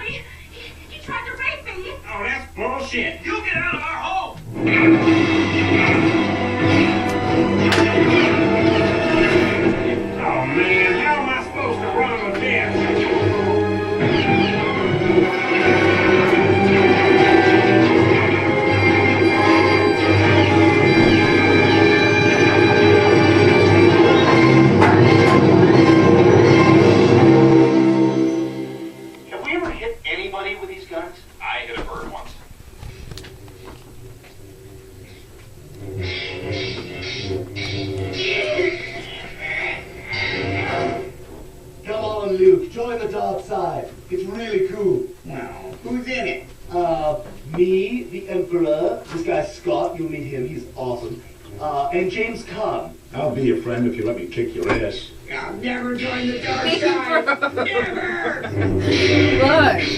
He tried to rape me. Oh, that's bullshit. You get out of our home. Oh, man, how am I supposed to run with this? Have we ever hit anybody with these guns? I hit a bird once. Come on, Luke, join the dark side. It's really cool. Well, who's in it? Me, the Emperor, this guy Scott, you'll meet him, he's awesome. And James Caan. I'll be your friend if you let me kick your ass. I'll never join the dark side. Never! Look.